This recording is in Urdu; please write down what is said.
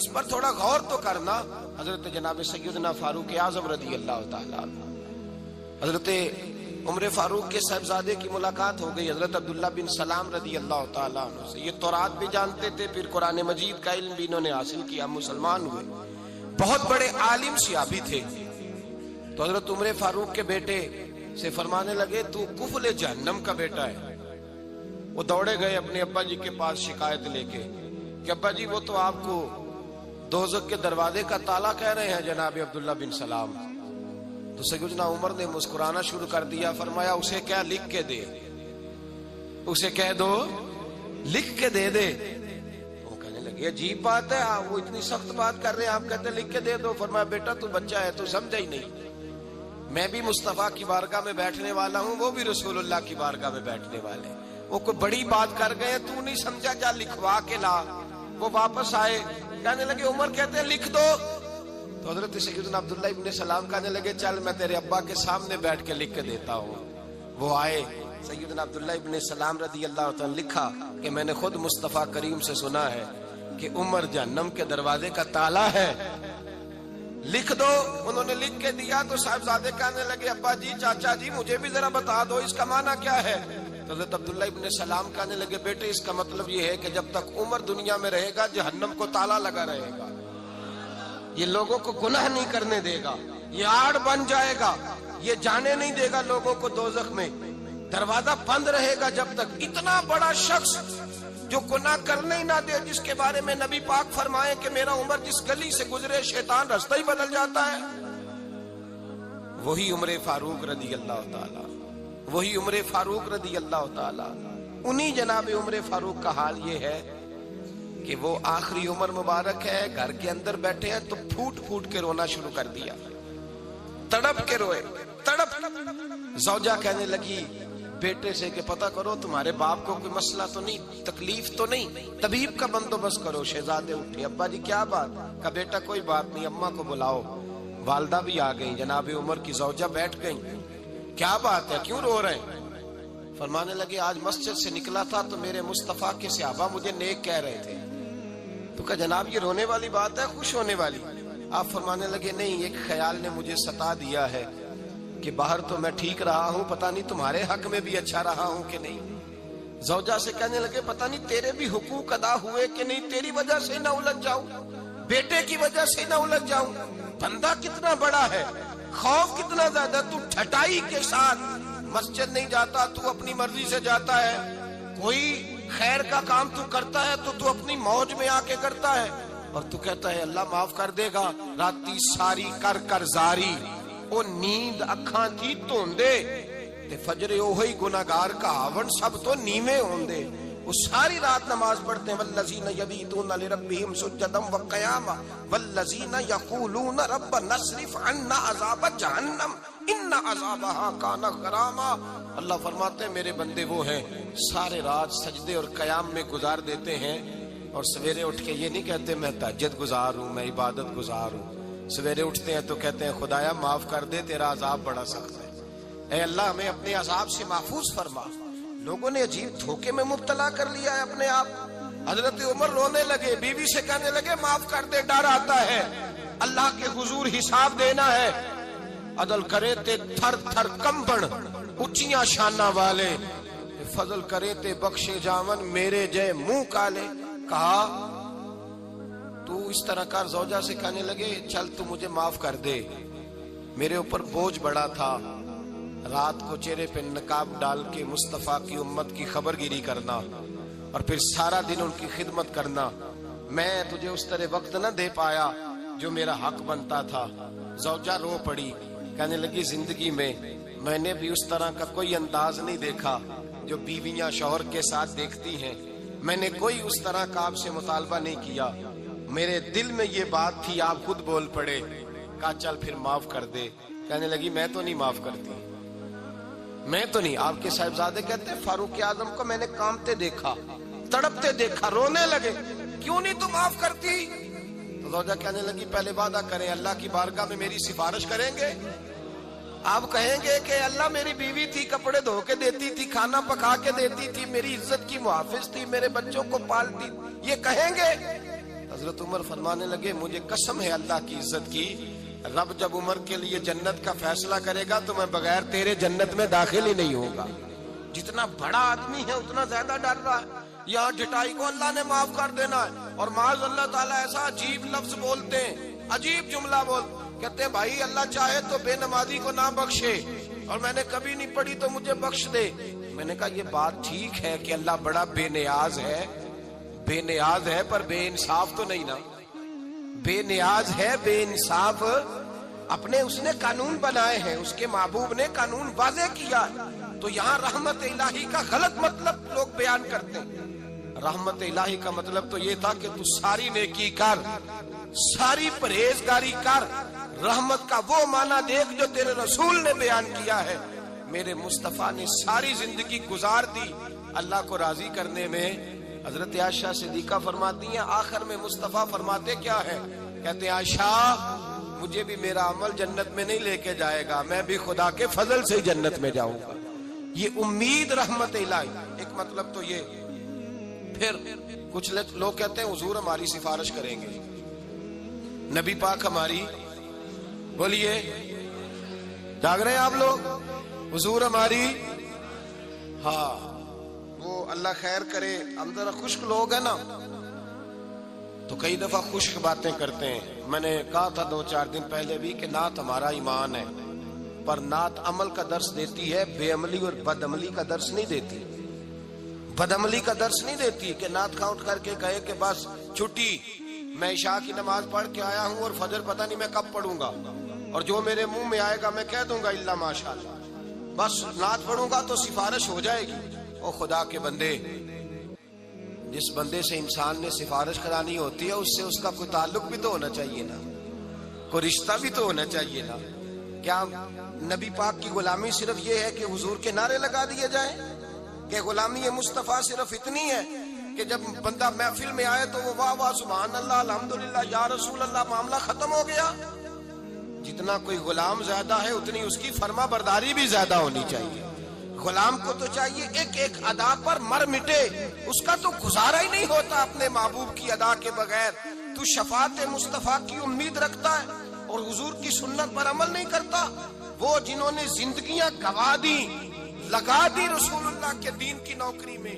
اس پر تھوڑا غور تو کرنا۔ حضرت جناب سیدنا فاروق اعظم رضی اللہ تعالیٰ عنہ، حضرت عمر فاروق کے صاحبزادے کی ملاقات ہو گئی حضرت عبداللہ بن سلام رضی اللہ تعالیٰ عنہ سے۔ یہ تورات بھی جانتے تھے، پھر قرآن مجید کا علم بھی انہوں نے حاصل کیا، مسلمان ہوئے، بہت بڑے عالم صحابی تھے۔ تو حضرت عمر فاروق کے بیٹے سے فرمانے لگے تو کفل جہنم کا بیٹا ہے۔ وہ دوڑے گئے اپنے ابا جی کے پاس شکایت لے کے کہ ابا جی وہ تو آپ کو دوزخ کے دروازے کا تالا کہہ رہے ہیں جناب عبداللہ بن سلام۔ تو سیدنا عمر نے مسکرانا شروع کر دیا، فرمایا اسے کیا لکھ کے دے، اسے کہہ دو لکھ کے دے دے۔ وہ کہنے لگے عجیب بات ہے، وہ اتنی سخت بات کر رہے ہیں، آپ کہتے لکھ کے دے دو۔ فرمایا بیٹا تو بچہ ہے، تو سمجھا ہی نہیں، میں بھی مصطفیٰ کی بارگاہ میں بیٹھنے والا ہوں، وہ بھی رسول اللہ کی بارگاہ میں بیٹھنے والے ہیں۔ وہ کوئی بڑی بات کر گئے، تو نہیں سمجھا، جا لکھوا کے لا۔ وہ واپس آئے، کہنے لگے عمر کہتے ہیں لکھ دو۔ تو حضرت سیدنا عبداللہ ابن سلام کہنے لگے چل میں تیرے ابا کے سامنے بیٹھ کے لکھ کے دیتا ہوں۔ وہ آئے، سیدنا عبداللہ ابن سلام رضی اللہ عنہ لکھا کہ میں نے خود مصطفیٰ کریم سے سنا ہے کہ عمر جہنم کے دروازے کا تالا ہے، لکھ دو۔ انہوں نے لکھ کے دیا تو صاحبزادے کہنے لگے ابا جی چاچا جی مجھے بھی ذرا بتا دو اس کا معنی کیا ہے۔ تو حضرت عبداللہ ابن سلام کہنے لگے بیٹے اس کا مطلب یہ ہے کہ جب تک عمر دنیا میں رہے گا جہنم کو تالا لگا رہے گا، یہ لوگوں کو گناہ نہیں کرنے دے گا، یہ آڑ بن جائے گا، یہ جانے نہیں دے گا لوگوں کو دوزخ میں، دروازہ بند رہے گا جب تک۔ اتنا بڑا شخص جو گناہ کرنے ہی نہ دے، جس کے بارے میں نبی پاک فرمائے کہ میرا عمر جس گلی سے گزرے شیطان رستہ ہی بدل جاتا ہے، وہی عمر فاروق رضی اللہ تعالی، وہی عمر فاروق رضی اللہ تعالی۔ انہی جناب عمر فاروق کا حال یہ ہے کہ وہ آخری عمر مبارک ہے، گھر کے اندر بیٹھے ہیں تو پھوٹ پھوٹ کے رونا شروع کر دیا، تڑپ کے روئے، تڑپ۔ زوجہ کہنے لگی بیٹے سے کہ پتہ کرو تمہارے باپ کو کوئی مسئلہ تو نہیں، تکلیف تو نہیں، طبیب کا بندوبست کرو۔ شہزادے اٹھے، ابا جی کیا بات؟ کہا بیٹا کوئی بات نہیں، اماں کو بلاؤ۔ والدہ بھی آ گئی، جناب عمر کی زوجہ بیٹھ گئی، کیا بات ہے کیوں رو رہے ہیں؟ فرمانے لگے آج مسجد سے نکلا تھا تو میرے مصطفیٰ کے صحابہ مجھے نیک کہہ رہے تھے۔ تو کہا جناب یہ رونے والی بات ہے خوش ہونے والی؟ آپ فرمانے لگے نہیں، ایک خیال نے مجھے ستا دیا ہے کہ باہر تو میں ٹھیک رہا ہوں، پتہ نہیں تمہارے حق میں بھی اچھا رہا ہوں کہ نہیں۔ زوجہ سے کہنے لگے پتہ نہیں تیرے بھی حقوق ادا ہوئے کہ نہیں، تیری وجہ سے نہ الجھ جاؤں، بیٹے کی وجہ سے نہ الجھ جاؤں۔ بندہ کتنا بڑا ہے، خوف کتنا زیادہ، تو ٹھٹائی کے ساتھ مسجد نہیں جاتا، تو اپنی مرضی سے جاتا ہے، کوئی خیر کا کام تو کرتا ہے تو اپنی موج میں آ کے کرتا ہے، اور تو کہتا ہے اللہ معاف کر دے گا۔ راتی ساری کر کر زاری، او نیند اکھاں تھی توندے تے فجر اوہی گناہگار کا آون سب تو نیویں ہوندے۔ وہ ساری رات نماز پڑھتے ہیں، والذین یبیتون لربہم سجدا وقیاما والذین یقولون ربنا اصرف عنا عذاب جہنم ان عذابہا کان غراما۔ اللہ فرماتے ہیں میرے بندے وہ ہیں سارے رات سجدے اور قیام میں گزار دیتے ہیں، اور سویرے اٹھ کے یہ نہیں کہتے میں تہجد گزار ہوں، میں عبادت گزار ہوں۔ سویرے اٹھتے ہیں تو کہتے ہیں خدایا معاف کر دے، تیرا عذاب بڑا سخت ہے، اے اللہ ہمیں اپنے عذاب سے محفوظ فرما۔ لوگوں نے عجیب دھوکے میں مبتلا کر لیا ہے اپنے آپ۔ حضرت عمر رونے لگے، بیوی سے کہنے لگے معاف کر دے، ڈر آتا ہے، اللہ کے حضور حساب دینا ہے۔ عدل کرے تے تھر تھر کمبن اچیاں شانہ والے، فضل کرے تے بخشے جاون میرے جے منہ کالے۔ کہا تو اس طرح کر، زوجہ سے کہنے لگے چل تو مجھے معاف کر دے، میرے اوپر بوجھ بڑا تھا، رات کو چہرے پہ نقاب ڈال کے مصطفیٰ کی امت کی خبر گیری کرنا اور پھر سارا دن ان کی خدمت کرنا، میں تجھے اس طرح وقت نہ دے پایا جو میرا حق بنتا تھا۔ زوجہ رو پڑی، کہنے لگی زندگی میں نے بھی اس طرح کا کوئی انداز نہیں دیکھا جو بیویاں شوہر کے ساتھ دیکھتی ہیں، میں نے کوئی اس طرح کا آپ سے مطالبہ نہیں کیا، میرے دل میں یہ بات تھی، آپ خود بول پڑے۔ کہا چل پھر معاف کر دے۔ کہنے لگی میں تو نہیں معاف کرتی، میں تو نہیں۔ آپ کے صاحبزادے کہتے ہیں فاروق اعظم کو میں نے کامتے دیکھا، تڑپتے دیکھا، رونے لگے، کیوں نہیں تو معاف کرتی؟ تو زوجہ کہنے لگی پہلے وعدہ کریں اللہ کی بارگاہ میں میری سفارش کریں گے، آپ کہیں گے کہ اللہ میری بیوی تھی، کپڑے دھو کے دیتی تھی، کھانا پکا کے دیتی تھی، میری عزت کی محافظ تھی، میرے بچوں کو پالتی، یہ کہیں گے؟ حضرت عمر فرمانے لگے مجھے قسم ہے اللہ کی عزت کی، رب جب عمر کے لیے جنت کا فیصلہ کرے گا تو میں بغیر تیرے جنت میں داخل ہی نہیں ہوگا۔ جتنا بڑا آدمی ہے اتنا زیادہ ڈر رہا ہے، یہاں ڈٹائی کو اللہ نے معاف کر دینا ہے، اور معاذ اللہ تعالیٰ ایسا عجیب لفظ بولتے ہیں، عجیب جملہ کہتے ہیں بھائی اللہ چاہے تو بے نمازی کو نہ بخشے، اور میں نے کبھی نہیں پڑھی تو مجھے بخش دے۔ میں نے کہا یہ بات ٹھیک ہے کہ اللہ بڑا بے نیاز ہے پر بے انصاف تو نہیں نا، بے نیاز ہے، بے انصاف اپنے اس نے قانون بنائے ہیں، اس کے محبوب نے قانون واضح کیا ہے۔ تو یہاں رحمت الہی کا غلط مطلب لوگ بیان کرتے ہیں۔ رحمت الہی کا مطلب تو یہ تھا کہ تو ساری نیکی کر، ساری پرہیزگاری کر، رحمت کا وہ معنی دیکھ جو تیرے رسول نے بیان کیا ہے۔ میرے مصطفیٰ نے ساری زندگی گزار دی اللہ کو راضی کرنے میں۔ حضرت عائشہ صدیقہ فرماتی ہیں، آخر میں مصطفیٰ فرماتے کیا ہے؟ کہتے ہیں عائشہ مجھے بھی میرا عمل جنت میں نہیں لے کے جائے گا، میں بھی خدا کے فضل سے جنت میں جاؤں گا۔ یہ امید رحمت الہی، ایک مطلب تو یہ۔ پھر کچھ لوگ کہتے ہیں حضور ہماری سفارش کریں گے، نبی پاک ہماری، بولیے جاگ رہے ہیں آپ لوگ؟ حضور ہماری، ہاں وہ اللہ خیر کرے، ہم ذرا خشک لوگ ہیں نا تو کئی دفعہ خشک باتیں کرتے ہیں۔ میں نے کہا تھا 2-4 دن پہلے بھی کہ نعت ہمارا ایمان ہے، پر نعت عمل کا درس دیتی ہے، بے عملی اور بد عملی کا درس نہیں دیتی۔ بد عملی کا درس نہیں دیتی کہ نعت کاؤنٹ کر کے کہے کہ بس چھٹی، میں عشاء کی نماز پڑھ کے آیا ہوں اور فجر پتہ نہیں میں کب پڑھوں گا، اور جو میرے منہ میں آئے گا میں کہہ دوں گا الا ماشاءاللہ، بس نعت پڑھوں گا تو سفارش ہو جائے گی۔ او خدا کے بندے، جس بندے سے انسان نے سفارش کرانی ہوتی ہے اس سے اس کا کوئی تعلق بھی تو ہونا چاہیے نا، کوئی رشتہ بھی تو ہونا چاہیے نا۔ کیا نبی پاک کی غلامی صرف یہ ہے کہ حضور کے نعرے لگا دیے جائیں؟ کہ غلامی مصطفیٰ صرف اتنی ہے کہ جب بندہ محفل میں آئے تو وہ واہ واہ سبحان اللہ الحمدللہ یا رسول اللہ، معاملہ ختم ہو گیا؟ جتنا کوئی غلام زیادہ ہے اتنی اس کی فرما برداری بھی زیادہ ہونی چاہیے۔ غلام کو تو چاہیے ایک ایک ادا پر مر مٹے، اس کا تو گزارا ہی نہیں ہوتا اپنے محبوب کی ادا کے بغیر۔ تو شفاعت مصطفیٰ کی امید رکھتا ہے اور حضور کی سنت پر عمل نہیں کرتا۔ وہ جنہوں نے زندگیاں گوا دی، لگا دی رسول اللہ کے دین کی نوکری میں،